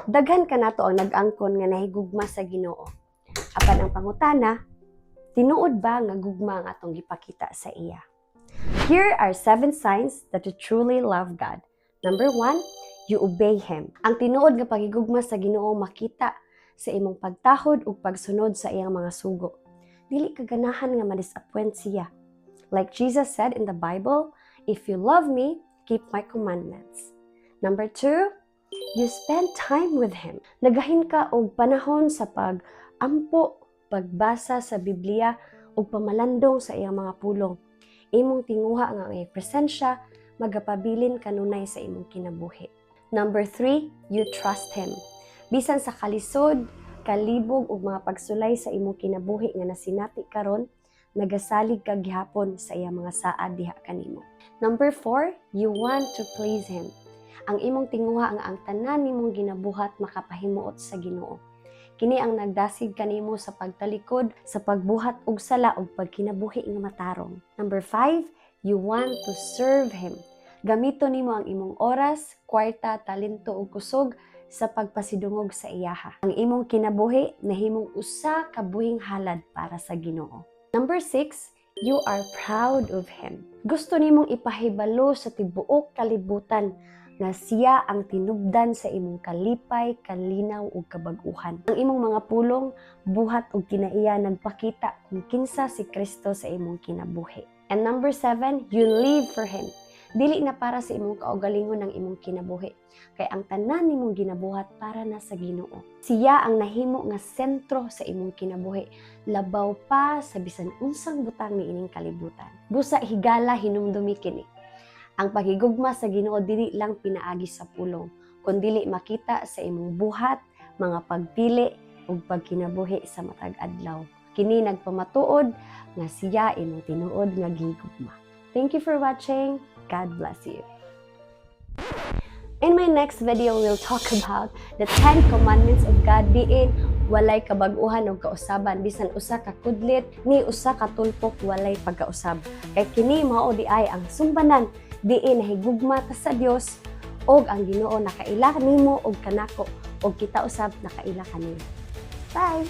Daghan ka nato ang nag-angkon nga nahigugma sa Ginoo. Apan ang pangutana, tinuod ba nga gugma ang atong gipakita sa iya? Here are 7 signs that you truly love God. Number 1, you obey Him. Ang tinuod nga pagigugma sa Ginoo makita sa imong pagtahod ug pagsunod sa iyang mga sugo. Dili ka ganahan nga ma-disappoint siya. Like Jesus said in the Bible, if you love me, keep my commandments. Number 2, you spend time with Him. Nagahin ka og panahon sa pag-ampo, pagbasa sa Biblia ug pamalandong sa iyang mga pulong. Imong tinguha nga ang iyang presensya, magapabilin kanunay sa imong kinabuhi. Number 3, you trust Him. Bisan sa kalisod, kalibog ug mga pagsulay sa imong kinabuhi nga nasinati karon, nagasalig ka gihapon sa iyang mga saad diha kanimo. Number 4, you want to please Him. Ang imong tinguha nga ang tanan nimong ginabuhat makapahimuot sa Ginoo. Kini ang nagdasig kanimo sa pagtalikod, sa pagbuhat og sala ug pagkinabuhi nga matarong. Number 5, you want to serve Him. Gamito nimo ang imong oras, kwarta, talento ug kusog sa pagpasidungog sa iyaha. Ang imong kinabuhi nahimong usa ka buhing halad para sa Ginoo. Number 6, you are proud of Him. Gusto nimong ipahibalo sa tibuok kalibutan na siya ang tinubdan sa imong kalipay, kalinaw ug kabag-uhan. Ang imong mga pulong, buhat ug kinaiya nagpakita kung kinsa si Kristo sa imong kinabuhi. And number 7, you live for Him. Dili na para sa imong kaugalingon ng imong kinabuhi, kay ang tanan nimong ginabuhat para na sa Ginoo. Siya ang nahimo nga sentro sa imong kinabuhi, labaw pa sa bisan unsang butang niining kalibutan. Busa higala hinumdumi kini. Ang paghigugma sa Ginoo dili lang pinaagi sa pulong, kundi makita sa imong buhat, mga pagpili ug pagkinabuhi sa matag adlaw. Kini nagpamatuod nga siya imong tinuod nga gihigugma. Thank you for watching. God bless you. In my next video, we'll talk about the 10 commandments of God, diin walay kabag-uhan o kausaban, bisan usa ka kudlit ni usa ka tulpok walay pagkausab. Kay kini mao di ay ang sumbanan diin nahigugma ta sa Dios og ang Ginoo nakaila nimo og kanako og kita usab nakaila kanimo. Bye.